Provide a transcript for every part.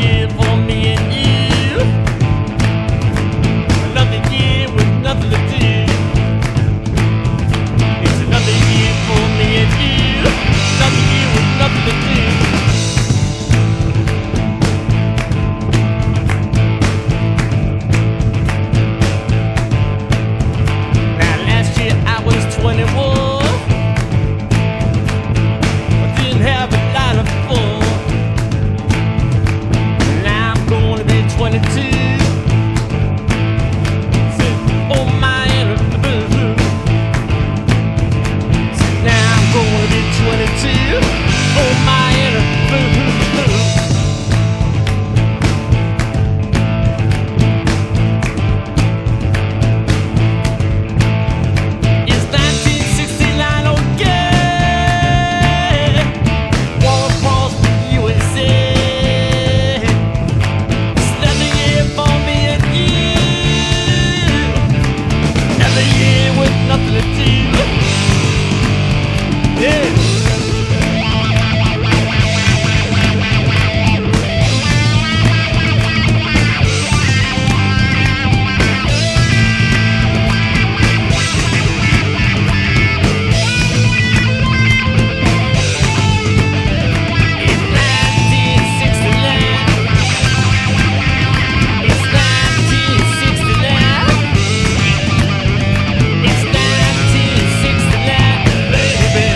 year for me and you. Another year with nothing to do. It's another year for me and you. Another year with nothing to do. Now last year I was 21. I didn't have a lot of fun. Now I'm gonna be 22. Sit on my boo-hoo. Now I'm gonna be 22. On my boo-hoo. It's 1969, okay. War across the USA. It's another year for me and you. Another year with nothing to do. Yeah. It's 1969. It's 1969. It's 1969, baby.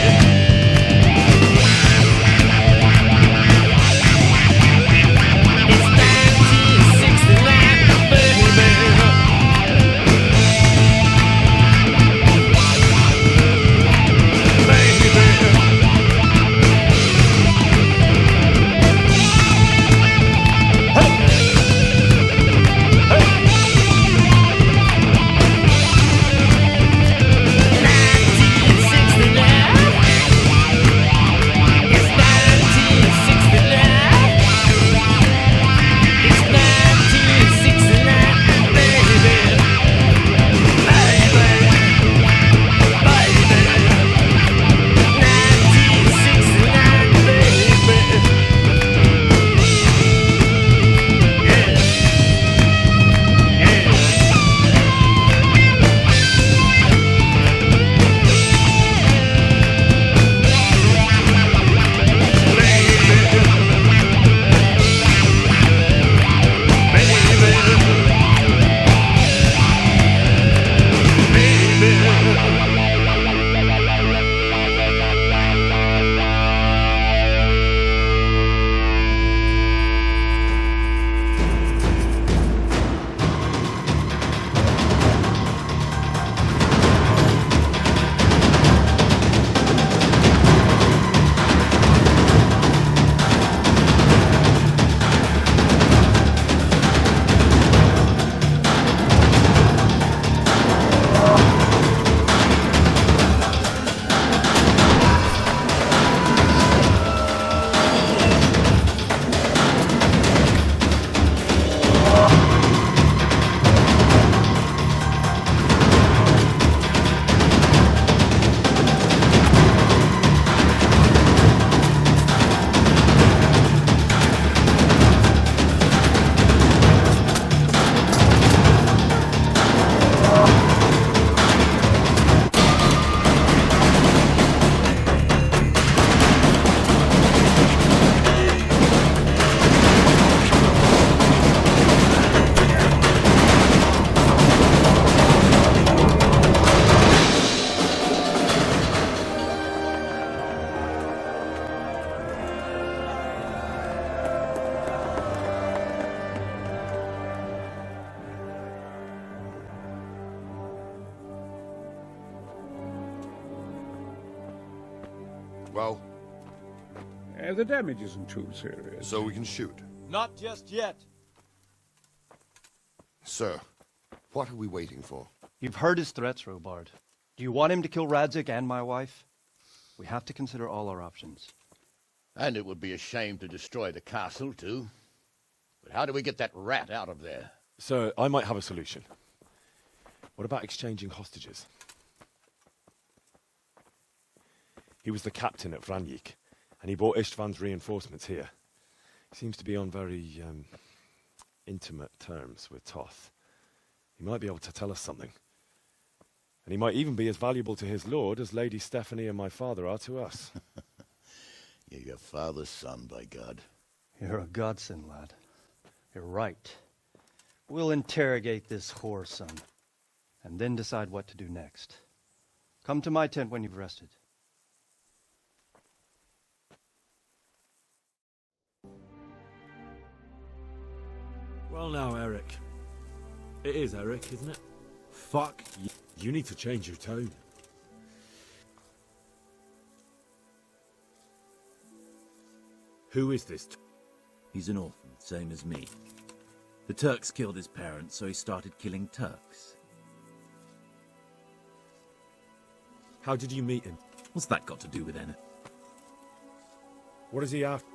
It's 1969, baby. Well, The damage isn't too serious. so we can shoot. Not just yet. Sir, what are we waiting for? You've heard his threats, Robard. Do you want him to kill Radzik and my wife? We have to consider all our options. And it would be a shame to destroy the castle, too. But how do we get that rat out of there? Sir, I might have a solution. What about exchanging hostages? He was the captain at Vranjik, and he brought Istvan's reinforcements here. Seems to be on very, intimate terms with Toth. He might be able to tell us something. And he might even be as valuable to his lord as Lady Stephanie and my father are to us. You're your father's son, by God. You're a godsend, lad. You're right. We'll interrogate this whore son, and then decide what to do next. Come to my tent when you've rested. Well now, Eric. It is Eric, isn't it? Fuck you. You need to change your tone. Who is this? He's an orphan, same as me. The Turks killed his parents, so he started killing Turks. How did you meet him? What's that got to do with anything? What is he after?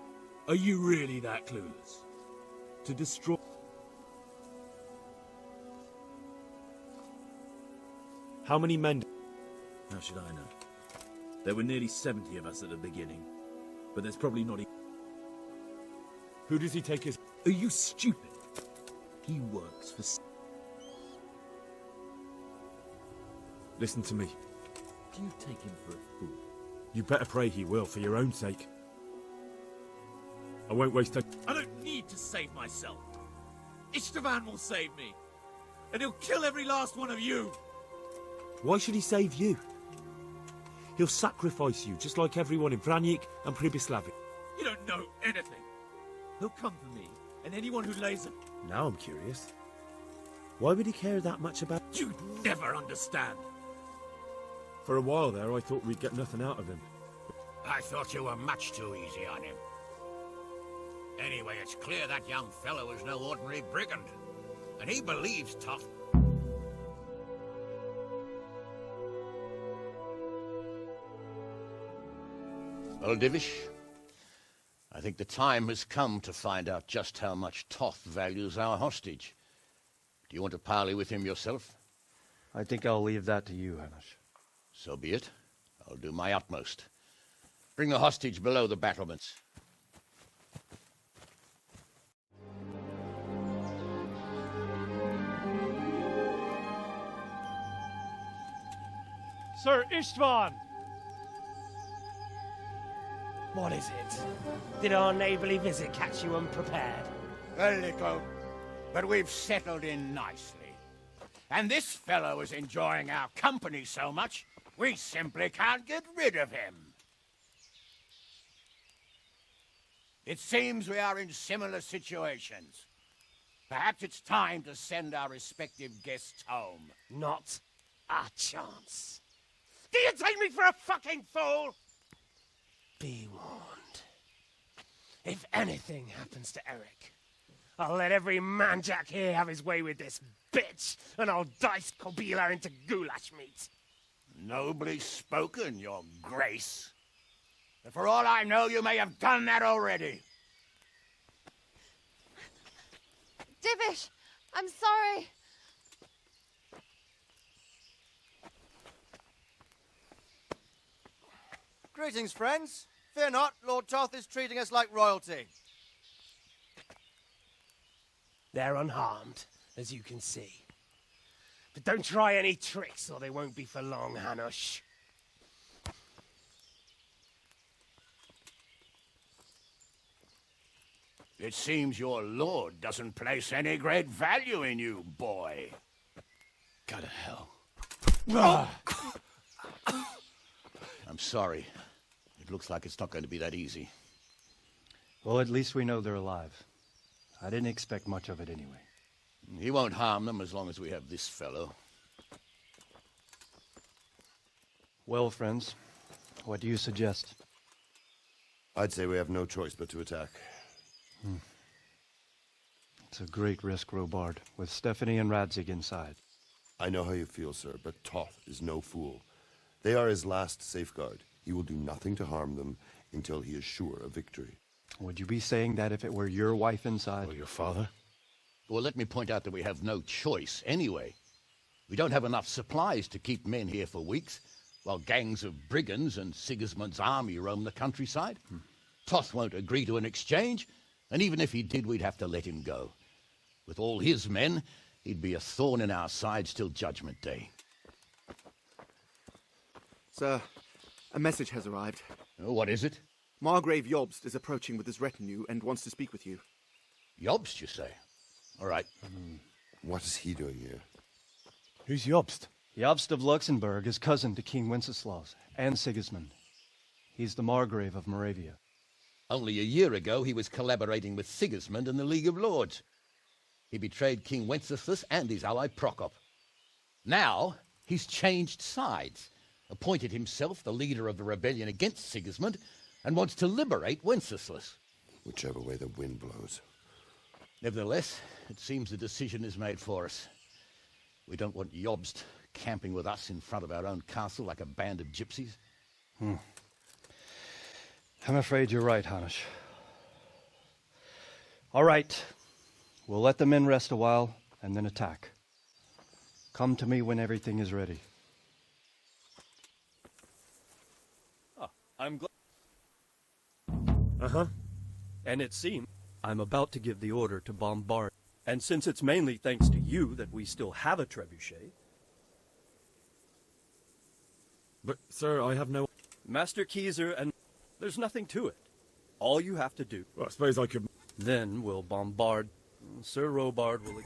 Are you really that clueless? To destroy... How many men? How should I know? There were nearly 70 of us at the beginning, but there's probably not... Who does he take his... Are you stupid? He works for... Listen to me. Do you take him for a fool? You better pray he will, for your own sake. I won't waste time. I don't need to save myself. Istvan will save me. And he'll kill every last one of you. Why should he save you? He'll sacrifice you, just like everyone in Vranyik and Pribyslavia. You don't know anything. He'll come for me, and anyone who lays a... Now I'm curious. Why would he care that much about... You'd never understand. For a while there, I thought we'd get nothing out of him. I thought you were much too easy on him. Anyway, it's clear that young fellow is no ordinary brigand. And he believes Toth. Well, Divish, I think the time has come to find out just how much Toth values our hostage. Do you want to parley with him yourself? I think I'll leave that to you, Hamish. So be it. I'll do my utmost. Bring the hostage below the battlements. Sir Istvan! What is it? Did our neighbourly visit catch you unprepared? A little, but we've settled in nicely. And this fellow is enjoying our company so much, we simply can't get rid of him. It seems we are in similar situations. Perhaps it's time to send our respective guests home. Not a chance. Do you take me for a fucking fool? Be warned. If anything happens to Eric, I'll let every manjack here have his way with this bitch, and I'll dice Kobila into goulash meat. Nobly spoken, Your Grace. But for all I know, you may have done that already. Divish, I'm sorry. Greetings, friends. Fear not, Lord Toth is treating us like royalty. They're unharmed, as you can see. But don't try any tricks, or they won't be for long, Hanush. It seems your lord doesn't place any great value in you, boy. Go to hell. I'm sorry. It looks like it's not going to be that easy. Well, at least we know they're alive. I didn't expect much of it anyway. He won't harm them as long as we have this fellow. Well, friends, what do you suggest? I'd say we have no choice but to attack. It's a great risk, Robard, with Stephanie and Radzig inside. I know how you feel, sir, but Toth is no fool. They are his last safeguard. He will do nothing to harm them until he is sure of victory. Would you be saying that if it were your wife inside? Or your father? Well, let me point out that we have no choice anyway. We don't have enough supplies to keep men here for weeks, while gangs of brigands and Sigismund's army roam the countryside. Toth won't agree to an exchange, And even if he did, we'd have to let him go. With all his men, he'd be a thorn in our sides till Judgment Day. Sir, a message has arrived. Oh, what is it? Margrave Jobst is approaching with his retinue and wants to speak with you. Jobst, you say? All right. What is he doing here? Who's Jobst? Jobst of Luxembourg is cousin to King Wenceslaus and Sigismund. He's the Margrave of Moravia. Only a year ago, he was collaborating with Sigismund and the League of Lords. He betrayed King Wenceslas and his ally Prokop. Now, he's changed sides, appointed himself the leader of the rebellion against Sigismund, and wants to liberate Wenceslas. Whichever way the wind blows. Nevertheless, it seems the decision is made for us. We don't want Jobst camping with us in front of our own castle like a band of gypsies. I'm afraid you're right, Hanish. All right. We'll let the men rest a while and then attack. Come to me when everything is ready. I'm glad. And it seems I'm about to give the order to bombard. And since it's mainly thanks to you that we still have a trebuchet. But, sir, I have no... Master Keyser, and there's nothing to it. All you have to do. Well, I suppose I could... Then we'll bombard. Sir Robard will...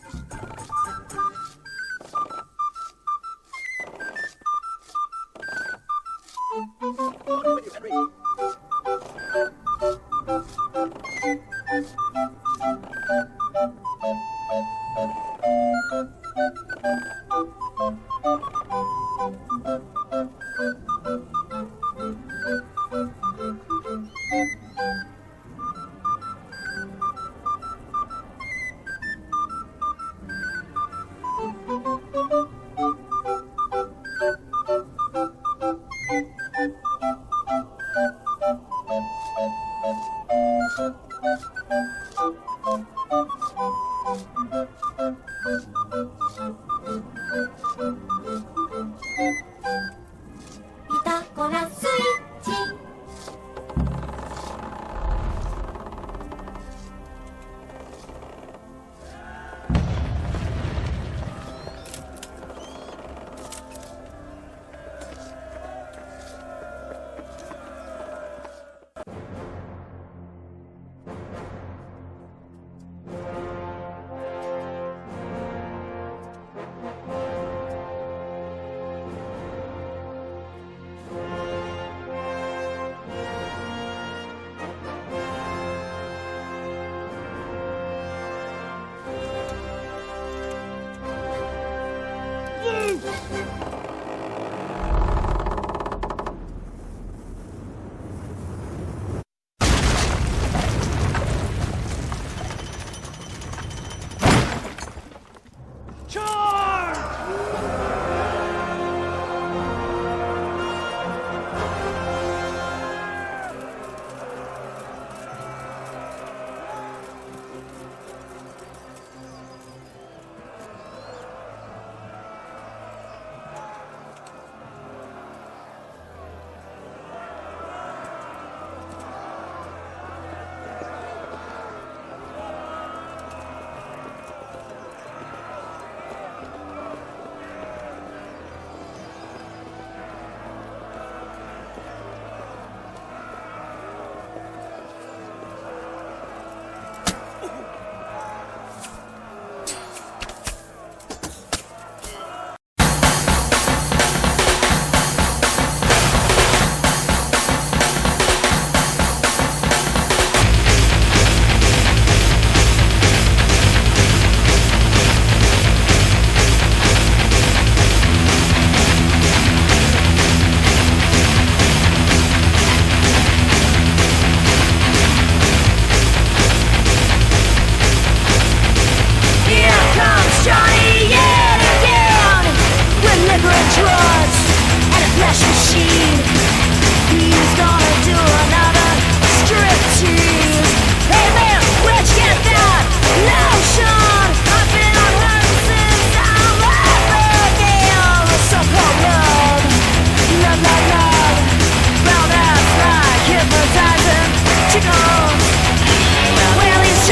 Well, he's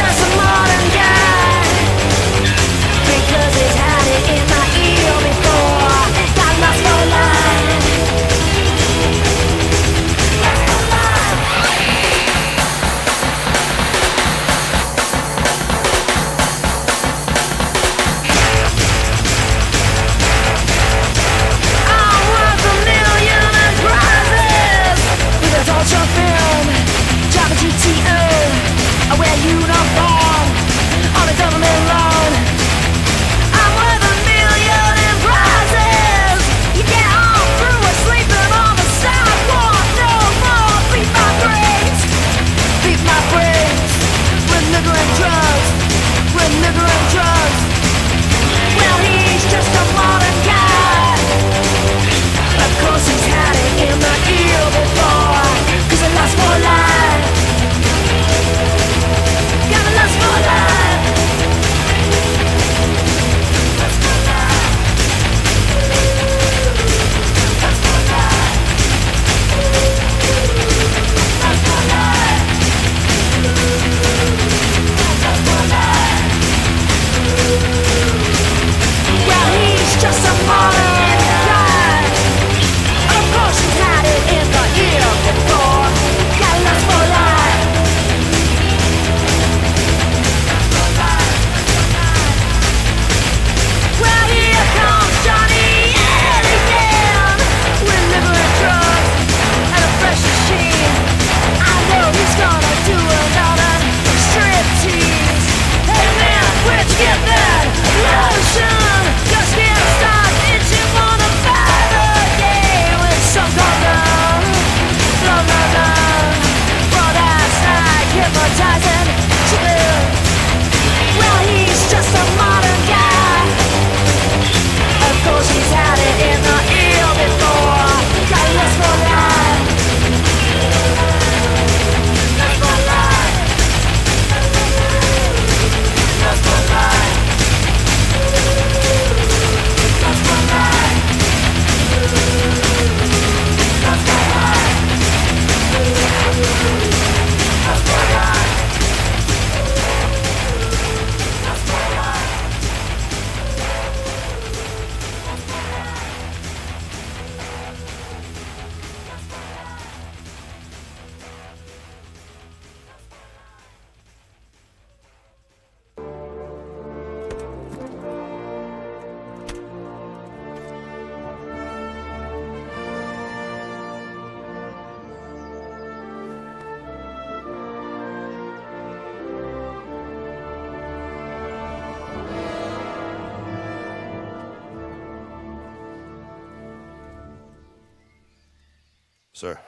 Sir,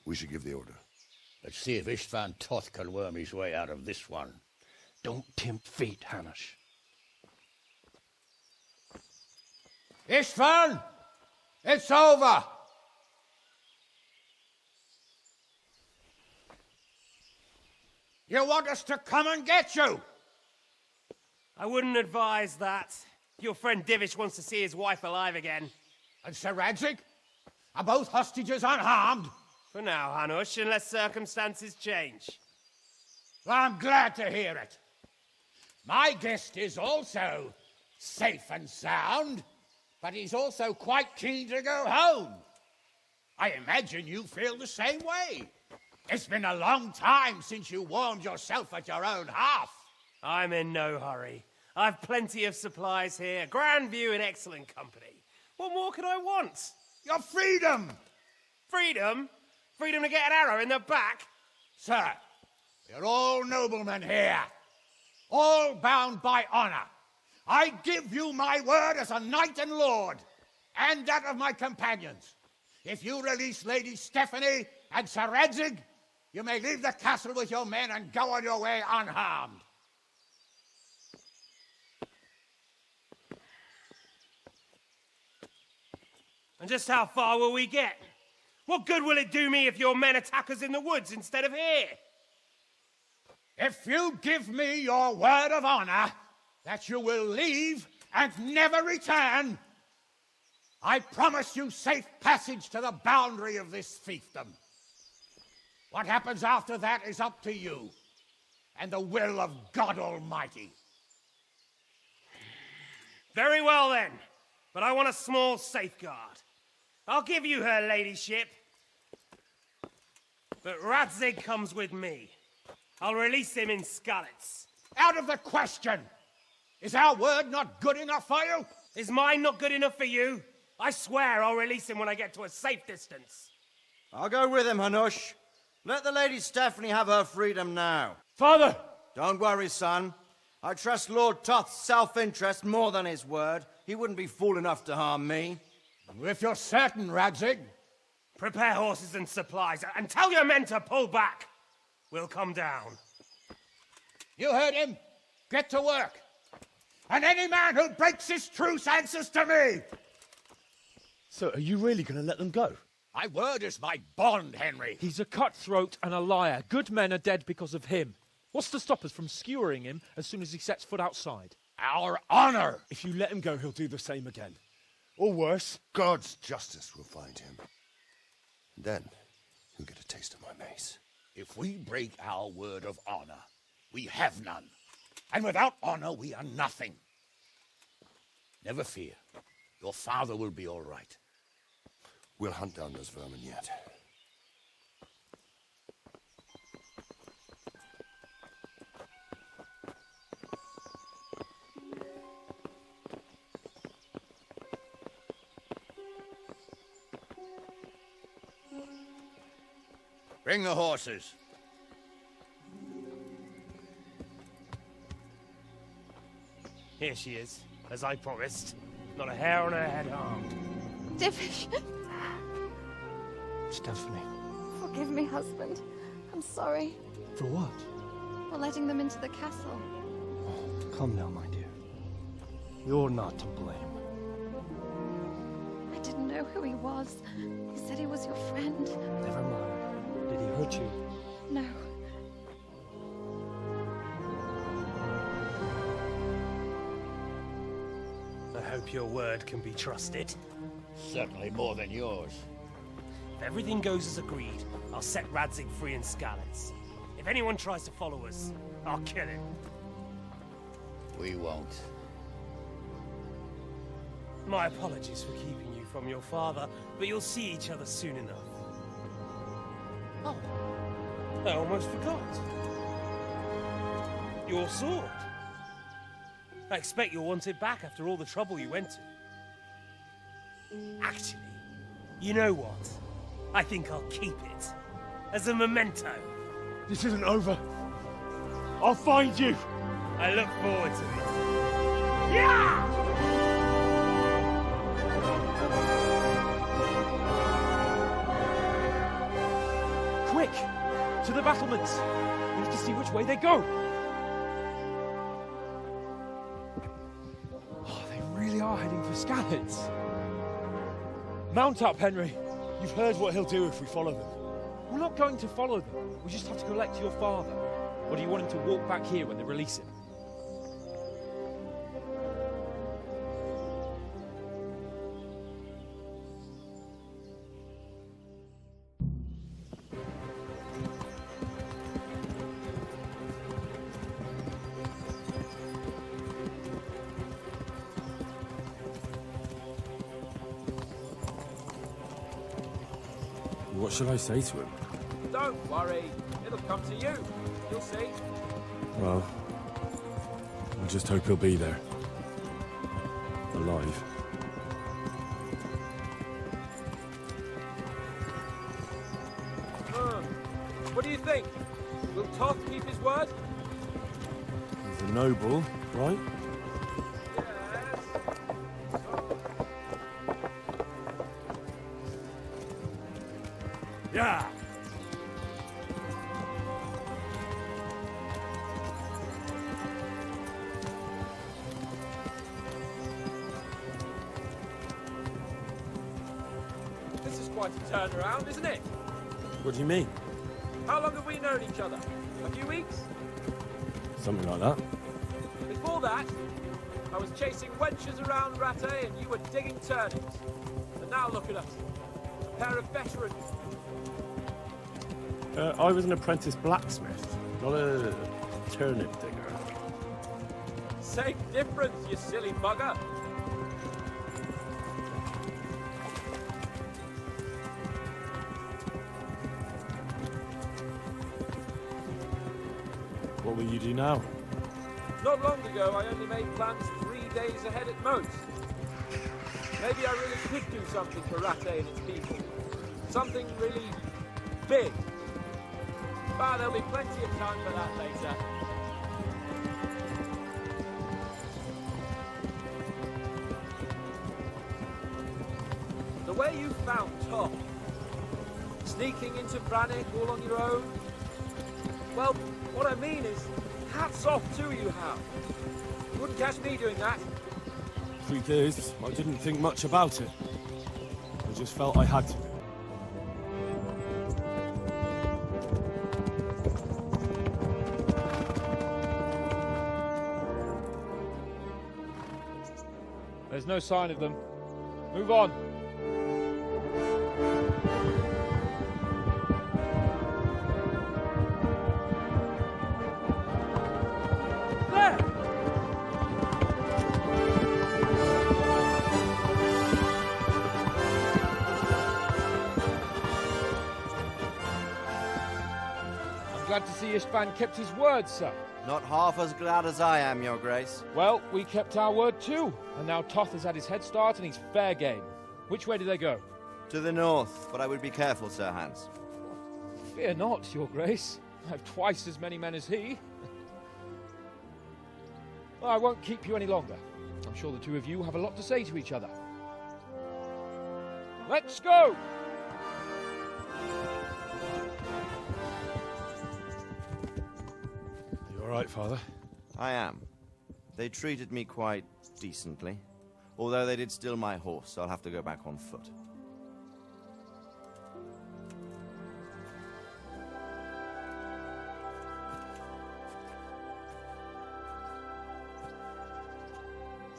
we should give the order. Let's see if Istvan Toth can worm his way out of this one. Don't tempt fate, Hanush. Istvan! It's over! You want us to come and get you? I wouldn't advise that. Your friend Divish wants to see his wife alive again. And Sir Radzig? Are both hostages unharmed? For now, Hanush, unless circumstances change. Well, I'm glad to hear it. My guest is also safe and sound, but he's also quite keen to go home. I imagine you feel the same way. It's been a long time since you warmed yourself at your own hearth. I'm in no hurry. I've plenty of supplies here, grand view and excellent company. What more could I want? Your freedom! Freedom? Freedom to get an arrow in the back? Sir, we're all noblemen here, all bound by honor. I give you my word as a knight and lord, and that of my companions. If you release Lady Stephanie and Sir Radzig, you may leave the castle with your men and go on your way unharmed. And just how far will we get? What good will it do me if your men attack us in the woods instead of here? If you give me your word of honor that you will leave and never return, I promise you safe passage to the boundary of this fiefdom. What happens after that is up to you and the will of God Almighty. Very well then, but I want a small safeguard. I'll give you her ladyship, but Radzig comes with me. I'll release him in Skalitz. Out of the question! Is our word not good enough for you? Is mine not good enough for you? I swear I'll release him when I get to a safe distance. I'll go with him, Hanush. Let the Lady Stephanie have her freedom now. Father! Don't worry, son. I trust Lord Toth's self-interest more than his word. He wouldn't be fool enough to harm me. If you're certain, Radzig. Prepare horses and supplies, and tell your men to pull back. We'll come down. You heard him. Get to work. And any man who breaks this truce answers to me. So, are you really going to let them go? My word is my bond, Henry. He's a cutthroat and a liar. Good men are dead because of him. What's to stop us from skewering him as soon as he sets foot outside? Our honor. If you let him go, he'll do the same again. Or worse. God's justice will find him. Then, he'll get a taste of my mace. If we break our word of honor, we have none. And without honor, we are nothing. Never fear. Your father will be all right. We'll hunt down those vermin yet. Bring the horses. Here she is, as I promised. Not a hair on her head harmed. Divish! Stephanie. Forgive me, husband. I'm sorry. For what? For letting them into the castle. Oh, come now, my dear. You're not to blame. I didn't know who he was. He said he was your friend. Never mind. Did he hurt you? No. I hope your word can be trusted. Certainly more than yours. If everything goes as agreed, I'll set Radzig free in Skalitz. If anyone tries to follow us, I'll kill him. We won't. My apologies for keeping you from your father, but you'll see each other soon enough. Oh, I almost forgot. Your sword. I expect you'll want it back after all the trouble you went to. Actually, you know what? I think I'll keep it. As a memento. This isn't over. I'll find you. I look forward to it. Yeah! Quick! To the battlements! We need to see which way they go! Oh, they really are heading for Scanners. Mount up, Henry. You've heard what he'll do if we follow them. We're not going to follow them. We just have to collect your father. Or do you want him to walk back here when they release him? What should I say to him? Don't worry. It'll come to you. You'll see. Well, I just hope he'll be there. Alive. What do you think? Will Toth keep his word? He's a noble, right? Yeah! This is quite a turnaround, isn't it? What do you mean? How long have we known each other? A few weeks? Something like that. Before that, I was chasing wenches around Rattay and you were digging turnips. And now look at us. A pair of veterans. I was an apprentice blacksmith, not a turnip digger. Same difference, you silly bugger. What will you do now? Not long ago, I only made plans 3 days ahead at most. Maybe I really could do something for Rattay and its people. Something really big. But there'll be plenty of time for that later. The way you found Tom, sneaking into Brannick all on your own, well, what I mean is, hats off to you, Hal. You wouldn't catch me doing that. Truth is, I didn't think much about it. I just felt I had to. There's no sign of them. Move on. There! I'm glad to see Ishban kept his word, sir. Not half as glad as I am, Your Grace. Well, we kept our word too, and now Toth has had his head start and he's fair game. Which way do they go? To the north, but I would be careful, Sir Hans. Fear not, Your Grace. I have twice as many men as he. Well, I won't keep you any longer. I'm sure the two of you have a lot to say to each other. Let's go! You alright, Father? I am. They treated me quite decently. Although they did steal my horse, so I'll have to go back on foot.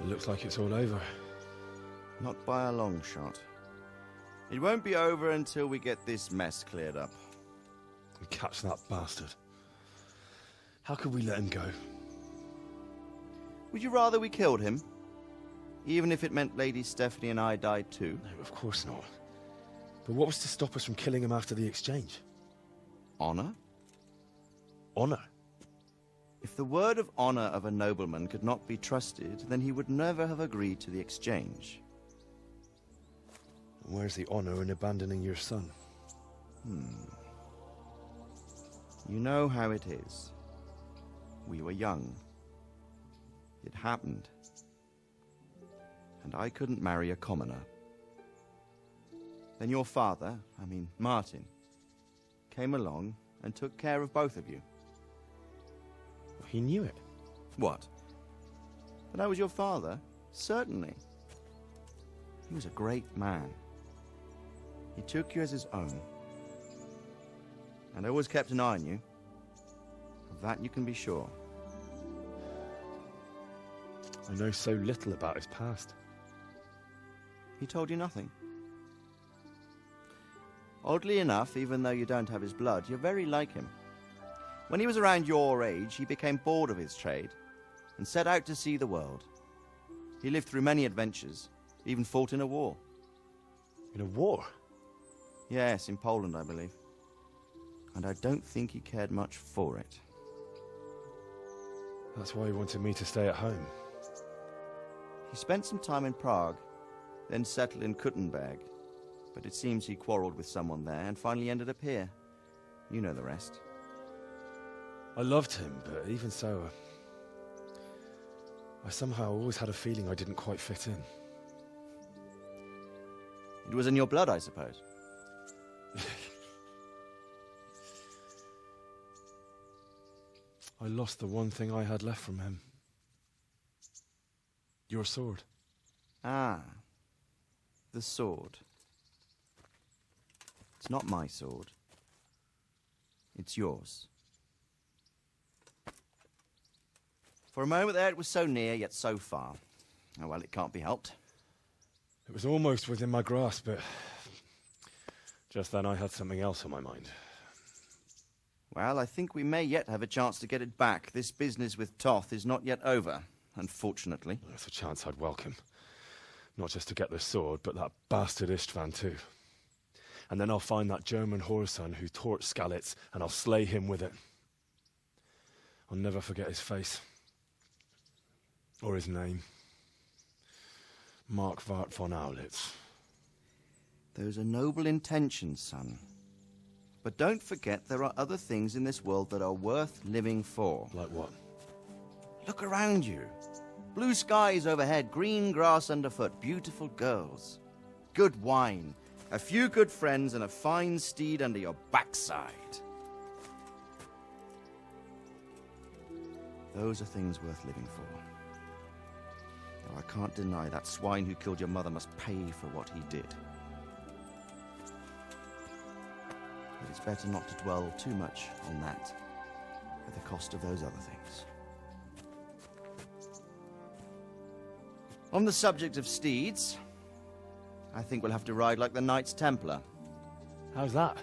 It looks like it's all over. Not by a long shot. It won't be over until we get this mess cleared up. And catch that bastard. How could we let him go? Would you rather we killed him? Even if it meant Lady Stephanie and I died too? No, of course not. But what was to stop us from killing him after the exchange? Honor? Honor? If the word of honor of a nobleman could not be trusted, then he would never have agreed to the exchange. Where's the honor in abandoning your son? You know how it is. We were young. It happened. And I couldn't marry a commoner. Then your father, Martin, came along and took care of both of you. He knew it. What? That I was your father? Certainly. He was a great man. He took you as his own. And always kept an eye on you. Of that you can be sure. I know so little about his past. He told you nothing? Oddly enough, even though you don't have his blood, you're very like him. When he was around your age, he became bored of his trade and set out to see the world. He lived through many adventures, even fought in a war. In a war? Yes, in Poland, I believe. And I don't think he cared much for it. That's why he wanted me to stay at home. He spent some time in Prague, then settled in Kuttenberg. But it seems he quarreled with someone there and finally ended up here. You know the rest. I loved him, but even so, I somehow always had a feeling I didn't quite fit in. It was in your blood, I suppose. I lost the one thing I had left from him. Your sword. Ah, the sword. It's not my sword. It's yours. For a moment there, it was so near, yet so far. Oh, well, it can't be helped. It was almost within my grasp, but just then I had something else on my mind. Well, I think we may yet have a chance to get it back. This business with Toth is not yet over, unfortunately. That's a chance I'd welcome. Not just to get the sword, but that bastard Istvan too. And then I'll find that German whoreson who torched Skalitz, and I'll slay him with it. I'll never forget his face. Or his name. Marquardt von Aulitz. Those are noble intentions, son. But don't forget there are other things in this world that are worth living for. Like what? Look around you. Blue skies overhead, green grass underfoot, beautiful girls. Good wine, a few good friends, and a fine steed under your backside. Those are things worth living for. Now, I can't deny that swine who killed your mother must pay for what he did. But it's better not to dwell too much on that at the cost of those other things. On the subject of steeds, I think we'll have to ride like the Knights Templar. How's that?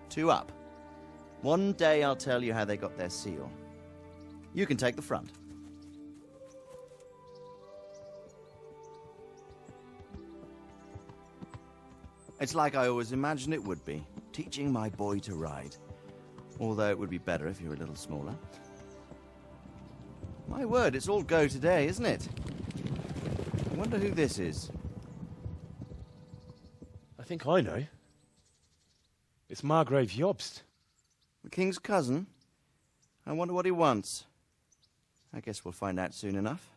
2 up. One day I'll tell you how they got their seal. You can take the front. It's like I always imagined it would be, teaching my boy to ride. Although it would be better if you were a little smaller. My word, it's all go today, isn't it? I wonder who this is. I think I know. It's Margrave Jobst. The king's cousin? I wonder what he wants. I guess we'll find out soon enough.